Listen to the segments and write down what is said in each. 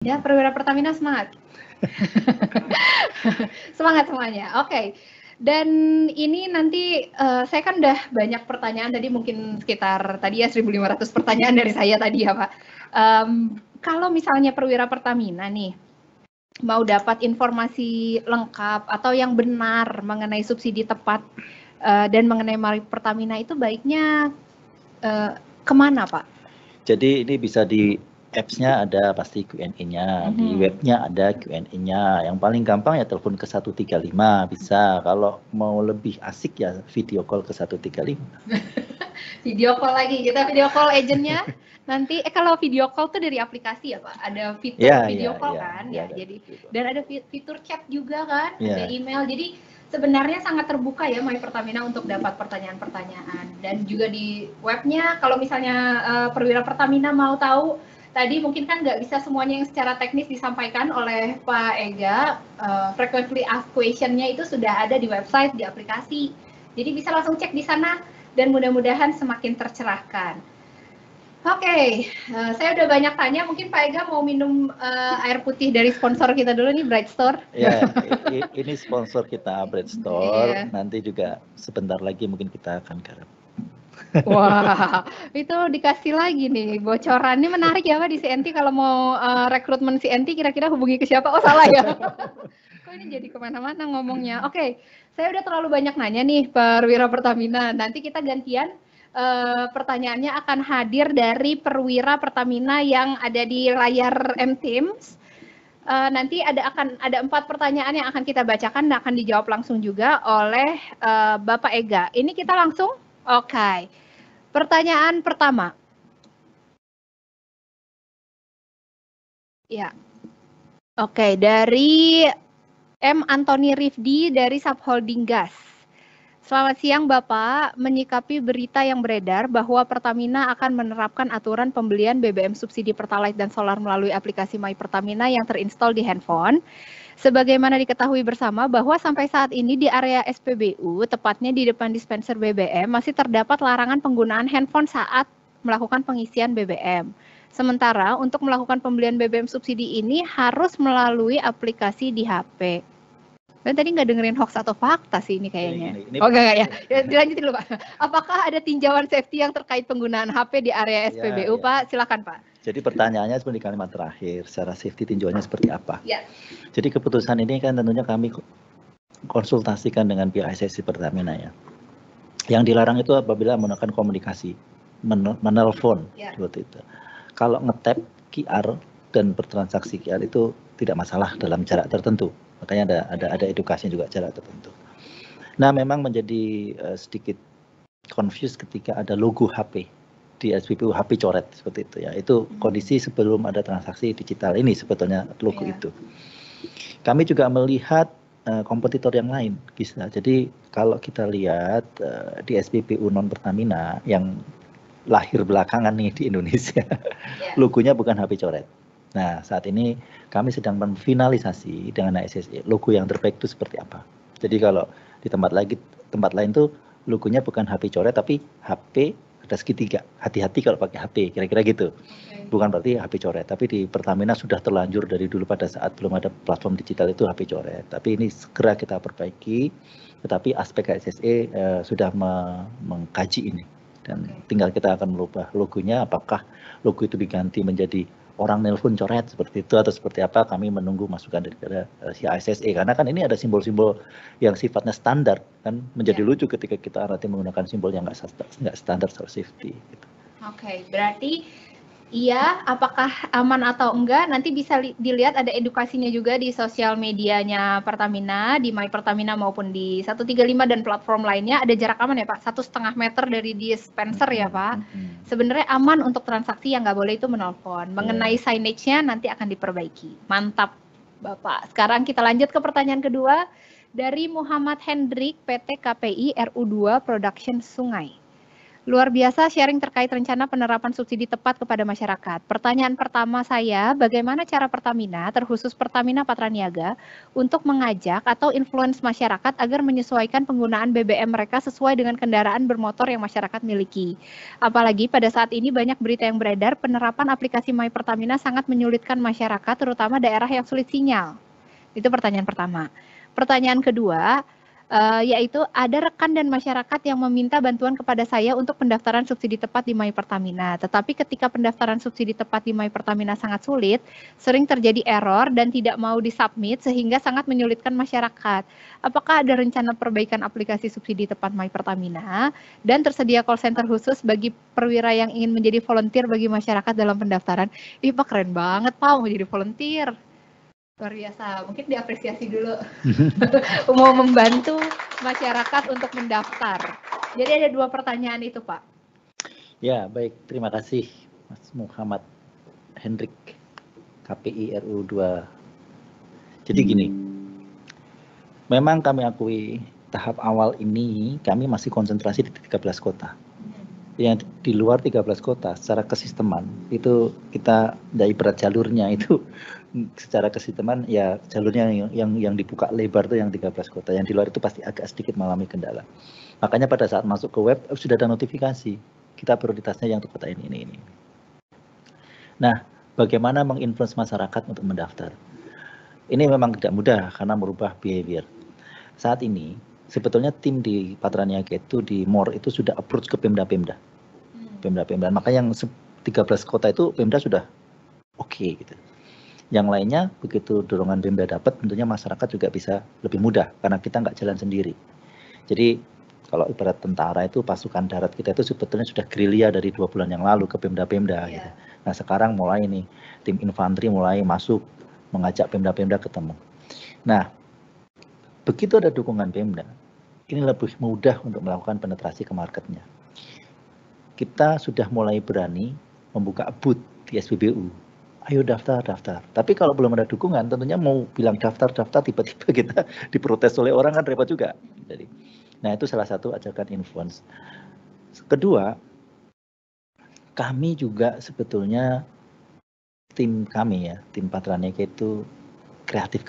Ya, perwira Pertamina semangat. Semangat semuanya. Oke. Dan ini nanti saya kan udah banyak pertanyaan tadi, mungkin sekitar tadi ya 1.500 pertanyaan dari saya tadi ya Pak. Kalau misalnya perwira Pertamina nih mau dapat informasi lengkap atau yang benar mengenai subsidi tepat dan mengenai Maip Pertamina itu baiknya kemana Pak? Jadi ini bisa di apps-nya ada pasti Q&A-nya, di webnya ada Q&A-nya. Yang paling gampang ya telepon ke 135 bisa. Kalau mau lebih asik ya video call ke 135. Video call lagi, kita video call agentnya. Nanti kalau video call tuh dari aplikasi ya Pak, ada fitur video call kan ya, jadi dan ada fitur chat juga kan, ada email. Jadi sebenarnya sangat terbuka ya Maip Pertamina untuk dapat pertanyaan-pertanyaan. Dan juga di webnya kalau misalnya perwira Pertamina mau tahu, tadi mungkin kan nggak bisa semuanya yang secara teknis disampaikan oleh Pak Ega, frequently asked question-nya itu sudah ada di website, di aplikasi. Jadi bisa langsung cek di sana dan mudah-mudahan semakin tercerahkan. Oke, saya udah banyak tanya, mungkin Pak Ega mau minum air putih dari sponsor kita dulu nih, Bright Store. Ya, ini sponsor kita Bright Store, nanti juga sebentar lagi mungkin kita akan garap. Wah, itu dikasih lagi nih bocorannya menarik ya Pak di CNT. Kalau mau rekrutmen CNT kira-kira hubungi ke siapa? Oh salah ya. Kok ini jadi kemana-mana ngomongnya. Oke, saya udah terlalu banyak nanya nih perwira Pertamina. Nanti kita gantian. Pertanyaannya akan hadir dari perwira Pertamina yang ada di layar M-Teams. Nanti ada 4 pertanyaan yang akan kita bacakan dan akan dijawab langsung juga oleh Bapak Ega. Ini kita langsung? Oke. Pertanyaan pertama. Ya. Oke, dari M. Antoni Rifdi dari Subholding Gas. Selamat siang Bapak, menyikapi berita yang beredar bahwa Pertamina akan menerapkan aturan pembelian BBM subsidi Pertalite dan solar melalui aplikasi My Pertamina yang terinstall di handphone. Sebagaimana diketahui bersama bahwa sampai saat ini di area SPBU, tepatnya di depan dispenser BBM, masih terdapat larangan penggunaan handphone saat melakukan pengisian BBM. Sementara untuk melakukan pembelian BBM subsidi ini harus melalui aplikasi di HP. Dan tadi nggak dengerin hoax atau fakta sih ini kayaknya. Oh enggak ya. Dilanjutin dulu Pak. Apakah ada tinjauan safety yang terkait penggunaan HP di area SPBU Pak? Silakan Pak. Jadi pertanyaannya seperti kalimat terakhir, secara safety tinjauannya seperti apa? Ya. Jadi keputusan ini kan tentunya kami konsultasikan dengan pihak ICC Pertamina ya. Yang dilarang itu apabila menggunakan komunikasi, menelpon seperti itu. Kalau nge-tap QR dan bertransaksi QR itu tidak masalah dalam jarak tertentu. Makanya ada edukasi juga jarak tertentu. Nah, memang menjadi sedikit confused ketika ada logo HP di SPBU, HP coret seperti itu ya. Itu kondisi sebelum ada transaksi digital ini sebetulnya logo itu. Kami juga melihat kompetitor yang lain, bisa. Jadi kalau kita lihat di SPBU non Pertamina yang lahir belakangan nih di Indonesia, logonya bukan HP coret. Nah, saat ini kami sedang memfinalisasi dengan ICC logo yang terbaik itu seperti apa. Jadi kalau di tempat lain tuh logonya bukan HP coret tapi HP ada segitiga. Hati-hati kalau pakai HP, kira-kira gitu. Bukan berarti HP coret, tapi di Pertamina sudah terlanjur dari dulu pada saat belum ada platform digital itu HP coret. Tapi ini segera kita perbaiki, tetapi aspek ICC sudah mengkaji ini. Dan tinggal kita akan merubah logonya, apakah logo itu diganti menjadi orang nelpon coret seperti itu atau seperti apa, kami menunggu masukan dari si ICC karena kan ini ada simbol-simbol yang sifatnya standar kan, menjadi lucu ketika kita nanti menggunakan simbol yang nggak standar soal safety gitu. Oke, berarti iya, apakah aman atau enggak nanti bisa dilihat ada edukasinya juga di sosial medianya Pertamina, di My Pertamina maupun di 135 dan platform lainnya. Ada jarak aman ya Pak, 1,5 meter dari dispenser ya Pak. Sebenarnya aman untuk transaksi, yang nggak boleh itu menelpon. Mengenai signage-nya nanti akan diperbaiki. Mantap Bapak. Sekarang kita lanjut ke pertanyaan kedua dari Muhammad Hendrik PT KPI RU2 Production Sungai. Luar biasa sharing terkait rencana penerapan subsidi tepat kepada masyarakat. Pertanyaan pertama saya, bagaimana cara Pertamina, terkhusus Pertamina Patraniaga, untuk mengajak atau influence masyarakat agar menyesuaikan penggunaan BBM mereka sesuai dengan kendaraan bermotor yang masyarakat miliki. Apalagi pada saat ini banyak berita yang beredar, penerapan aplikasi My Pertamina sangat menyulitkan masyarakat, terutama daerah yang sulit sinyal. Itu pertanyaan pertama. Pertanyaan kedua, yaitu ada rekan dan masyarakat yang meminta bantuan kepada saya untuk pendaftaran subsidi tepat di My Pertamina. Tetapi ketika pendaftaran subsidi tepat di My Pertamina sangat sulit, sering terjadi error dan tidak mau disubmit sehingga sangat menyulitkan masyarakat. Apakah ada rencana perbaikan aplikasi subsidi tepat My Pertamina dan tersedia call center khusus bagi perwira yang ingin menjadi volunteer bagi masyarakat dalam pendaftaran? Ih Pak, keren banget Pak mau jadi volunteer. Luar biasa, mungkin diapresiasi dulu. Mau membantu masyarakat untuk mendaftar. Jadi ada 2 pertanyaan itu, Pak. Ya, baik. Terima kasih, Mas Muhammad Hendrik, KPI RU 2. Jadi gini, memang kami akui tahap awal ini kami masih konsentrasi di 13 kota. Yang di luar 13 kota secara kesisteman itu kita dari berat jalurnya itu secara kesisteman ya jalurnya yang dibuka lebar itu yang 13 kota, yang di luar itu pasti agak sedikit mengalami kendala. Makanya pada saat masuk ke web sudah ada notifikasi kita prioritasnya yang untuk kota ini. Nah, bagaimana menginfluence masyarakat untuk mendaftar? Ini memang tidak mudah karena merubah behavior. Saat ini sebetulnya tim di Patraniaga itu di MOR itu sudah approach ke Pemda. Maka yang 13 kota itu Pemda sudah oke gitu. Yang lainnya begitu dorongan Pemda dapat, tentunya masyarakat juga bisa lebih mudah karena kita nggak jalan sendiri. Jadi kalau ibarat tentara itu pasukan darat kita itu sebetulnya sudah gerilya dari 2 bulan yang lalu ke Pemda. Gitu. Nah sekarang mulai nih tim infanteri mulai masuk mengajak Pemda ketemu. Nah begitu ada dukungan Pemda, ini lebih mudah untuk melakukan penetrasi ke marketnya. Kita sudah mulai berani membuka booth di SPBU. Ayo daftar. Tapi kalau belum ada dukungan, tentunya mau bilang daftar, tiba-tiba kita diprotes oleh orang kan repot juga. Jadi, nah itu salah satu ajakan influence. Kedua, kami juga sebetulnya tim kami ya, tim Patraniaga itu kreatif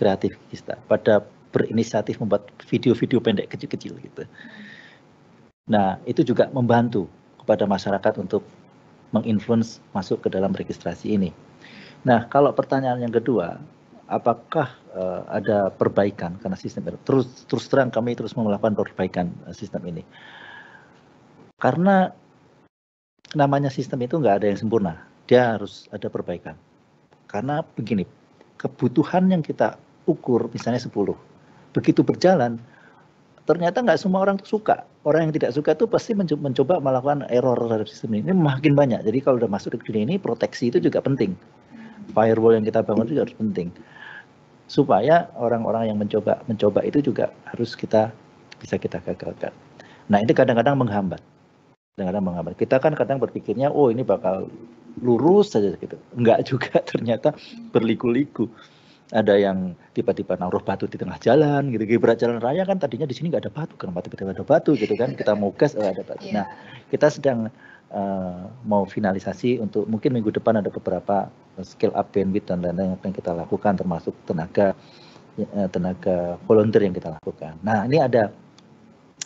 kita. Pada berinisiatif membuat video-video pendek kecil-kecil gitu. Nah itu juga membantu kepada masyarakat untuk menginfluence masuk ke dalam registrasi ini. Nah, kalau pertanyaan yang kedua, apakah ada perbaikan karena sistem terus terang kami terus melakukan perbaikan sistem ini. Karena namanya sistem itu nggak ada yang sempurna, dia harus ada perbaikan. Karena begini, kebutuhan yang kita ukur misalnya 10, begitu berjalan ternyata nggak semua orang suka. Orang yang tidak suka itu pasti mencoba melakukan error terhadap sistem ini makin banyak. Jadi kalau udah masuk ke dunia ini, proteksi itu juga penting. Firewall yang kita bangun juga harus penting. Supaya orang-orang yang mencoba itu juga harus bisa kita gagalkan. Nah ini kadang-kadang menghambat. Kita kan kadang berpikirnya, oh ini bakal lurus saja gitu. Enggak juga, ternyata berliku-liku. Ada yang tiba-tiba naruh batu di tengah jalan gitu. Berat jalan raya kan tadinya di sini nggak ada batu, kenapa tiba-tiba ada batu gitu kan? Kita mau gas ada batu. Nah, kita sedang mau finalisasi untuk mungkin minggu depan ada beberapa skill up bandwidth dan lain-lain yang kita lakukan, termasuk tenaga volunteer yang kita lakukan. Nah, ini ada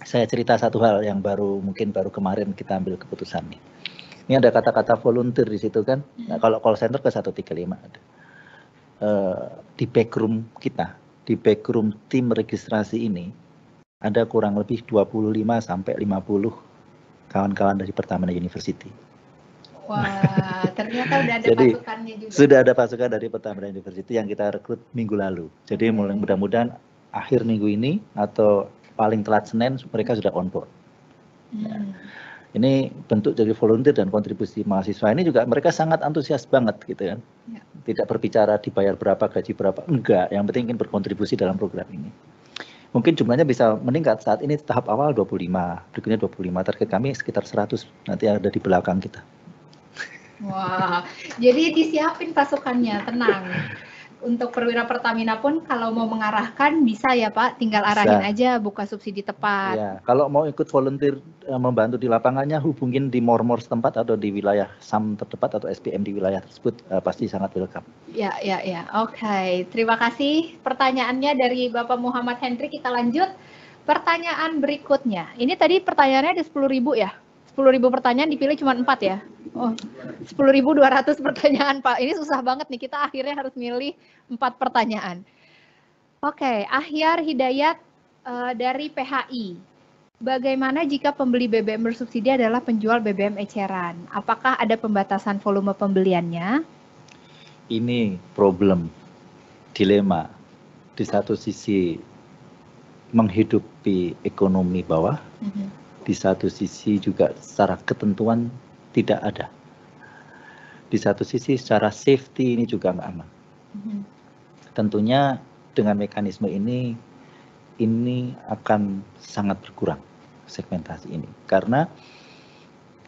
saya cerita satu hal yang mungkin baru kemarin kita ambil keputusan nih. Ini ada kata-kata volunteer di situ kan. Nah, kalau call center ke 135 ada. Di backroom kita, di backroom tim registrasi ini ada kurang lebih 25 sampai 50 kawan-kawan dari Pertamina University. Wah, ternyata udah ada Jadi, pasukannya juga. Sudah ada pasukan dari Pertamina University yang kita rekrut minggu lalu. Jadi mudah-mudahan akhir minggu ini atau paling telat Senin mereka sudah on board. Ya. Ini bentuk dari volunteer dan kontribusi mahasiswa ini juga mereka sangat antusias banget gitu kan. Ya. Tidak berbicara dibayar berapa, gaji berapa, enggak. Yang penting ingin berkontribusi dalam program ini. Mungkin jumlahnya bisa meningkat. Saat ini tahap awal 25, berikutnya 25. Target kami sekitar 100 nanti ada di belakang kita. Wah, jadi disiapin pasukannya, tenang. untuk perwira Pertamina pun kalau mau mengarahkan bisa ya Pak, tinggal arahin aja buka subsidi tepat. Ya, kalau mau ikut volunteer membantu di lapangannya, hubungin di Mormor setempat atau di wilayah SAM terdekat atau SPM di wilayah tersebut, pasti sangat welcome. Ya. Oke. Terima kasih pertanyaannya dari Bapak Muhammad Hendri. Kita lanjut pertanyaan berikutnya. Ini tadi pertanyaannya ada 10.000 ya? 10.000 pertanyaan dipilih cuma 4 ya? Oh, 10.200 pertanyaan Pak. Ini susah banget nih, kita akhirnya harus milih 4 pertanyaan. Oke, Ahyar Hidayat dari PHI. Bagaimana jika pembeli BBM bersubsidi adalah penjual BBM eceran? Apakah ada pembatasan volume pembeliannya? Ini problem, dilema. Di satu sisi menghidupi ekonomi bawah, di satu sisi juga secara ketentuan tidak ada. Di satu sisi secara safety ini juga nggak aman. Tentunya dengan mekanisme ini akan sangat berkurang segmentasi ini. Karena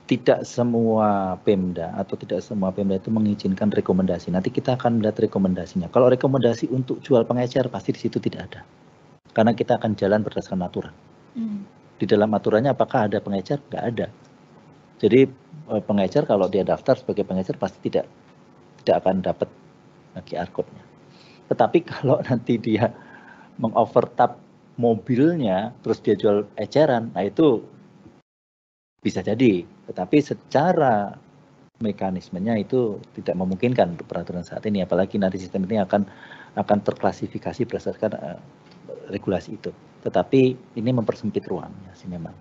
tidak semua Pemda atau tidak semua Pemda itu mengizinkan rekomendasi. Nanti kita akan melihat rekomendasinya. Kalau rekomendasi untuk jual pengecer pasti di situ tidak ada. Karena kita akan jalan berdasarkan aturan. Di dalam aturannya apakah ada pengecer? Nggak ada. Jadi pengecer kalau dia daftar sebagai pengecer pasti tidak akan dapat QR code-nya. Tetapi kalau nanti dia mengovertap mobilnya terus dia jual eceran, nah itu bisa jadi. Tetapi secara mekanismenya itu tidak memungkinkan untuk peraturan saat ini. Apalagi nanti sistem ini akan terklasifikasi berdasarkan regulasi itu. Tetapi ini mempersempit ruangnya sih memang.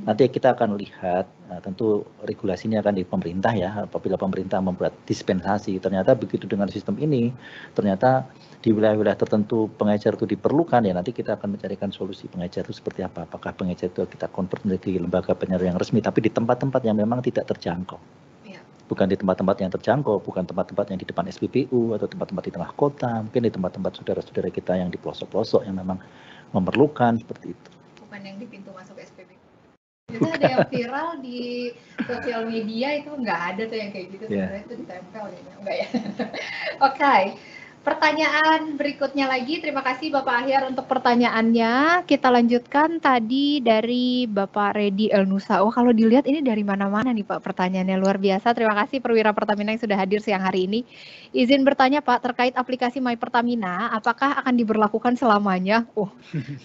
Nanti kita akan lihat, tentu regulasi ini akan di pemerintah ya, apabila pemerintah membuat dispensasi, ternyata begitu dengan sistem ini, ternyata di wilayah-wilayah tertentu pengecer itu diperlukan, ya nanti kita akan mencarikan solusi pengecer itu seperti apa. Apakah pengecer itu kita convert menjadi lembaga penyeluruh yang resmi, tapi di tempat-tempat yang memang tidak terjangkau. Bukan di tempat-tempat yang terjangkau, bukan tempat-tempat yang di depan SPBU atau tempat-tempat di tengah kota, mungkin di tempat-tempat saudara-saudara kita yang di pelosok-pelosok yang memang memerlukan seperti itu. Bukan yang di pintu masuk SPBU. Itu ada yang viral di sosial media itu nggak ada tuh yang kayak gitu, sebenarnya itu ditempel gitu, enggak ya? Oke. Pertanyaan berikutnya lagi, terima kasih Bapak Ahyar untuk pertanyaannya. Kita lanjutkan tadi dari Bapak Redi Elnusa. Oh, kalau dilihat ini dari mana-mana nih Pak pertanyaannya, luar biasa. Terima kasih Perwira Pertamina yang sudah hadir siang hari ini. Izin bertanya Pak, terkait aplikasi My Pertamina, apakah akan diberlakukan selamanya? Oh,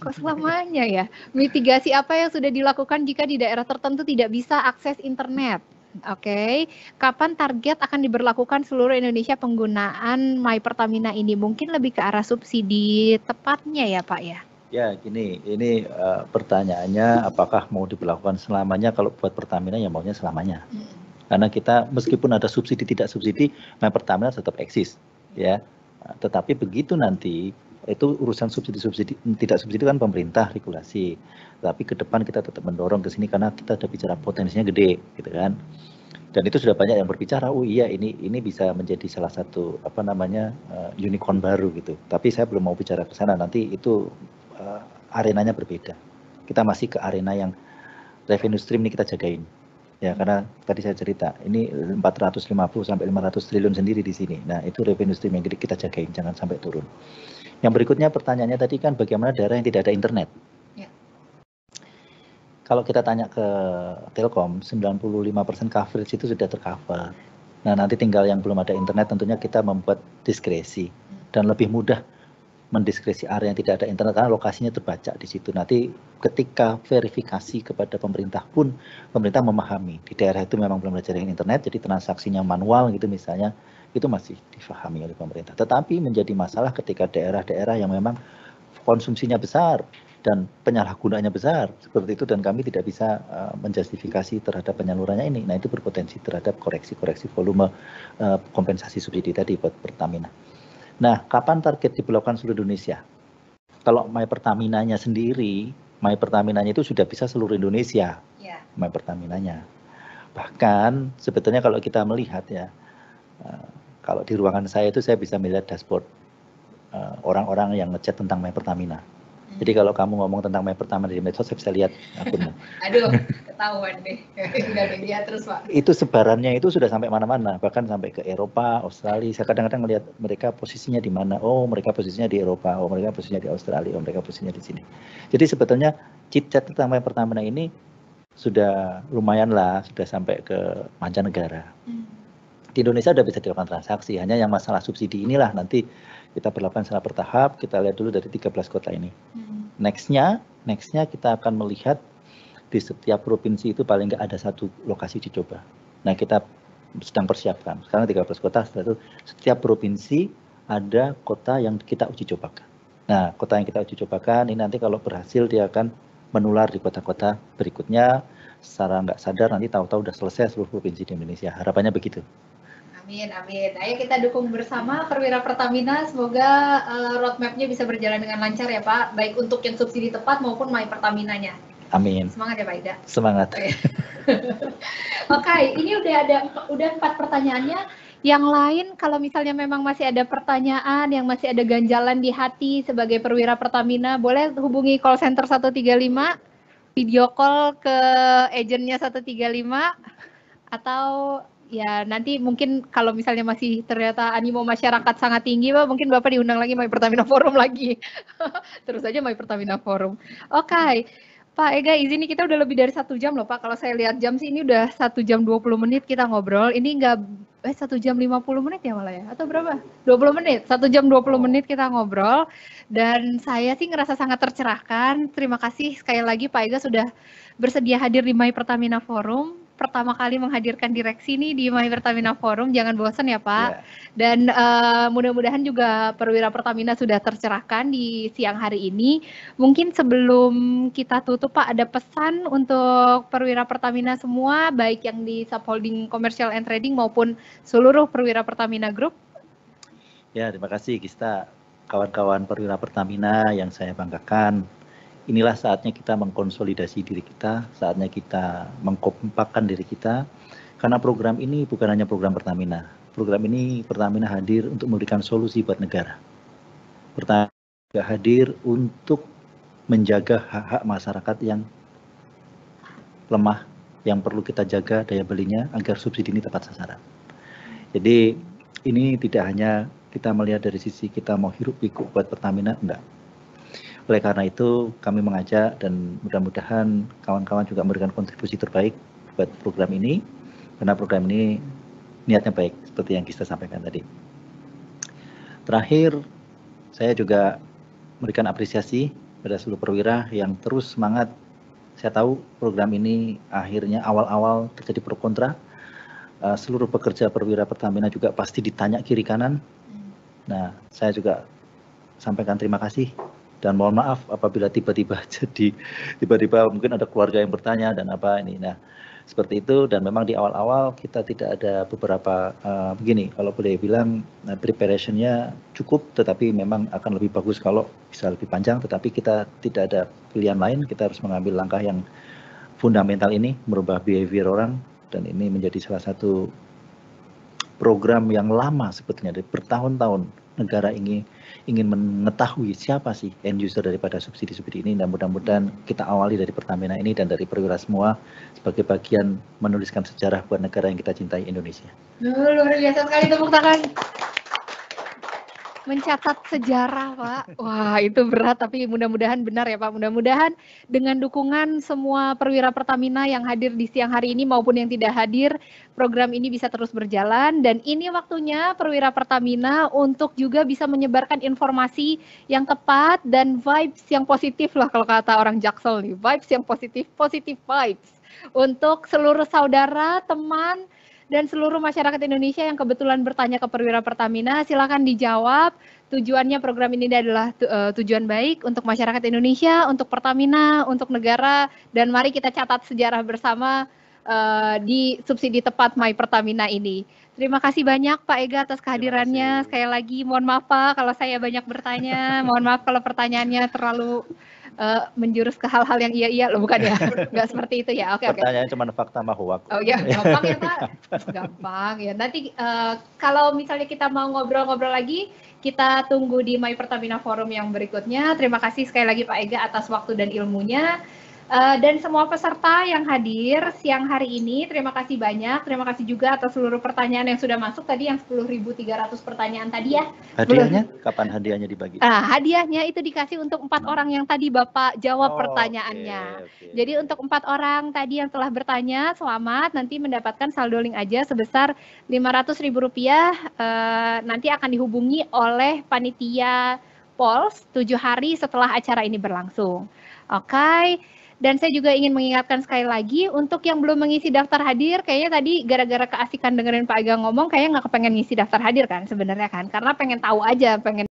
kok selamanya ya? Mitigasi apa yang sudah dilakukan jika di daerah tertentu tidak bisa akses internet? Oke, kapan target akan diberlakukan seluruh Indonesia penggunaan My Pertamina ini? Mungkin lebih ke arah subsidi tepatnya ya Pak ya? Ya gini, ini pertanyaannya apakah mau diberlakukan selamanya? Kalau buat Pertamina ya maunya selamanya. Karena kita meskipun ada subsidi tidak subsidi, My Pertamina tetap eksis ya. Tetapi begitu nanti itu urusan subsidi tidak subsidi kan pemerintah regulasi. Tapi ke depan kita tetap mendorong ke sini karena kita sudah bicara potensinya gede gitu kan. Dan itu sudah banyak yang berbicara, oh iya ini bisa menjadi salah satu unicorn baru gitu. Tapi saya belum mau bicara ke sana, nanti itu arenanya berbeda. Kita masih ke arena yang revenue stream ini kita jagain. Ya, karena tadi saya cerita, ini 450 sampai 500 triliun sendiri di sini. Nah, itu revenue stream yang kita jagain, jangan sampai turun. Yang berikutnya pertanyaannya tadi kan bagaimana daerah yang tidak ada internet? Ya. Kalau kita tanya ke Telkom, 95% coverage itu sudah tercover. Nah, nanti tinggal yang belum ada internet tentunya kita membuat diskresi dan lebih mudah mendiskresi area yang tidak ada internet karena lokasinya terbaca di situ. Nanti ketika verifikasi kepada pemerintah pun pemerintah memahami di daerah itu memang belum ada jaringan internet, jadi transaksinya manual gitu misalnya, itu masih difahami oleh pemerintah. Tetapi menjadi masalah ketika daerah-daerah yang memang konsumsinya besar dan penyalahgunaannya besar seperti itu dan kami tidak bisa menjustifikasi terhadap penyalurannya ini. Nah, itu berpotensi terhadap koreksi-koreksi volume kompensasi subsidi tadi buat Pertamina. Nah, kapan target diberlakukan seluruh Indonesia? Kalau My Pertaminanya sendiri, My Pertaminanya itu sudah bisa seluruh Indonesia. Yeah. My Pertaminanya. Bahkan sebetulnya kalau kita melihat ya, kalau di ruangan saya itu saya bisa melihat dashboard orang-orang yang ngechat tentang My Pertamina. Jadi kalau kamu ngomong tentang My Pertamina di medsos, saya bisa lihat akunmu. Aduh, ketahuan deh. Udah media terus, Pak. Itu sebarannya itu sudah sampai mana-mana, bahkan sampai ke Eropa, Australia. Saya kadang-kadang melihat mereka posisinya di mana. Oh, mereka posisinya di Eropa. Oh, mereka posisinya di Australia. Oh, mereka posisinya di sini. Jadi sebetulnya chit-chat tentang My Pertamina ini sudah lumayan lah, sudah sampai ke mancanegara. Di Indonesia sudah bisa dilakukan transaksi, hanya yang masalah subsidi inilah nanti kita berlakukan secara bertahap. Kita lihat dulu dari 13 kota ini. Nextnya kita akan melihat di setiap provinsi itu paling nggak ada satu lokasi uji coba. Nah, kita sedang persiapkan. Sekarang 13 kota, setelah itu setiap provinsi ada kota yang kita uji cobakan. Nah, kota yang kita uji cobakan ini nanti kalau berhasil dia akan menular di kota-kota berikutnya. Secara nggak sadar nanti tahu-tahu udah selesai seluruh provinsi di Indonesia. Harapannya begitu. Amin, amin. Ayo kita dukung bersama Perwira Pertamina. Semoga roadmap-nya bisa berjalan dengan lancar ya Pak, baik untuk yang subsidi tepat maupun My Pertaminanya. Amin. Semangat ya Pak Ida. Semangat. Oke, ini udah 4 pertanyaannya. Yang lain kalau misalnya memang masih ada pertanyaan yang masih ada ganjalan di hati sebagai Perwira Pertamina, boleh hubungi call center 135, video call ke agentnya 135, atau ya nanti mungkin kalau misalnya masih ternyata animo masyarakat sangat tinggi, Pak, mungkin Bapak diundang lagi My Pertamina Forum lagi. Terus aja My Pertamina Forum. Oke. Pak Ega, izin nih kita udah lebih dari 1 jam loh Pak. Kalau saya lihat jam sih ini udah 1 jam 20 menit kita ngobrol. Ini nggak 1 jam 50 menit ya malah ya? Atau berapa? 20 menit. 1 jam 20 menit kita ngobrol. Dan saya sih ngerasa sangat tercerahkan. Terima kasih sekali lagi Pak Ega sudah bersedia hadir di My Pertamina Forum. Pertama kali menghadirkan direksi nih di My Pertamina Forum, jangan bosan ya Pak. Dan mudah-mudahan juga Perwira Pertamina sudah tercerahkan di siang hari ini. Mungkin sebelum kita tutup Pak, ada pesan untuk Perwira Pertamina semua, baik yang di Subholding Commercial and Trading maupun seluruh Perwira Pertamina Group. Ya, terima kasih Gista, kawan-kawan Perwira Pertamina yang saya banggakan. Inilah saatnya kita mengkonsolidasi diri kita, saatnya kita mengkompakkan diri kita, karena program ini bukan hanya program Pertamina. Program ini Pertamina hadir untuk memberikan solusi buat negara. Pertamina juga hadir untuk menjaga hak-hak masyarakat yang lemah, yang perlu kita jaga daya belinya agar subsidi ini tepat sasaran. Jadi ini tidak hanya kita melihat dari sisi kita mau hirup pikuk buat Pertamina, enggak. Oleh karena itu kami mengajak dan mudah-mudahan kawan-kawan juga memberikan kontribusi terbaik buat program ini, karena program ini niatnya baik seperti yang kita sampaikan tadi. Terakhir, saya juga memberikan apresiasi pada seluruh perwira yang terus semangat. Saya tahu program ini akhirnya awal-awal terjadi pro kontra. Seluruh pekerja Perwira Pertamina juga pasti ditanya kiri kanan. Nah, saya juga sampaikan terima kasih dan mohon maaf apabila tiba-tiba mungkin ada keluarga yang bertanya dan apa ini. Nah, seperti itu, dan memang di awal-awal kita tidak ada beberapa begini, kalau boleh bilang preparation-nya cukup, tetapi memang akan lebih bagus kalau bisa lebih panjang, tetapi kita tidak ada pilihan lain, kita harus mengambil langkah yang fundamental ini, merubah behavior orang, dan ini menjadi salah satu program yang lama sebetulnya, dari bertahun-tahun negara ingin mengetahui siapa sih end user daripada subsidi-subsidi ini, dan mudah-mudahan kita awali dari Pertamina ini dan dari perwira semua sebagai bagian menuliskan sejarah buat negara yang kita cintai, Indonesia. Luar biasa sekali, tepuk tangan. Mencatat sejarah Pak, wah itu berat tapi mudah-mudahan benar ya Pak, mudah-mudahan dengan dukungan semua perwira Pertamina yang hadir di siang hari ini maupun yang tidak hadir, program ini bisa terus berjalan, dan ini waktunya perwira Pertamina untuk juga bisa menyebarkan informasi yang tepat dan vibes yang positif lah kalau kata orang Jaksel nih, vibes yang positif vibes untuk seluruh saudara, teman, dan seluruh masyarakat Indonesia yang kebetulan bertanya ke Perwira Pertamina, silakan dijawab. Tujuannya program ini adalah tujuan baik untuk masyarakat Indonesia, untuk Pertamina, untuk negara, dan mari kita catat sejarah bersama di subsidi tepat My Pertamina ini. Terima kasih banyak Pak Ega atas kehadirannya. Sekali lagi mohon maaf Pak kalau saya banyak bertanya, mohon maaf kalau pertanyaannya terlalu menjurus ke hal-hal yang iya-iya loh, bukan ya? Nggak seperti itu ya. Oke. Pertanyaannya cuma fakta mah hoax. Oh ya, gampang ya Pak. Gampang ya. Nanti kalau misalnya kita mau ngobrol-ngobrol lagi, kita tunggu di My Pertamina Forum yang berikutnya. Terima kasih sekali lagi Pak Ega atas waktu dan ilmunya. Dan semua peserta yang hadir siang hari ini, terima kasih banyak. Terima kasih juga atas seluruh pertanyaan yang sudah masuk tadi, yang 10.300 pertanyaan tadi ya. Hadiahnya? Kapan hadiahnya dibagi? Hadiahnya itu dikasih untuk 4 orang yang tadi Bapak jawab pertanyaannya. Okay. Jadi untuk 4 orang tadi yang telah bertanya, selamat, nanti mendapatkan saldo link aja sebesar Rp500.000. Nanti akan dihubungi oleh panitia POLS 7 hari setelah acara ini berlangsung. Oke. Dan saya juga ingin mengingatkan sekali lagi, untuk yang belum mengisi daftar hadir, kayaknya tadi gara-gara keasikan dengerin Pak Ega ngomong, kayaknya nggak kepengen ngisi daftar hadir kan sebenarnya kan, karena pengen tahu aja, pengen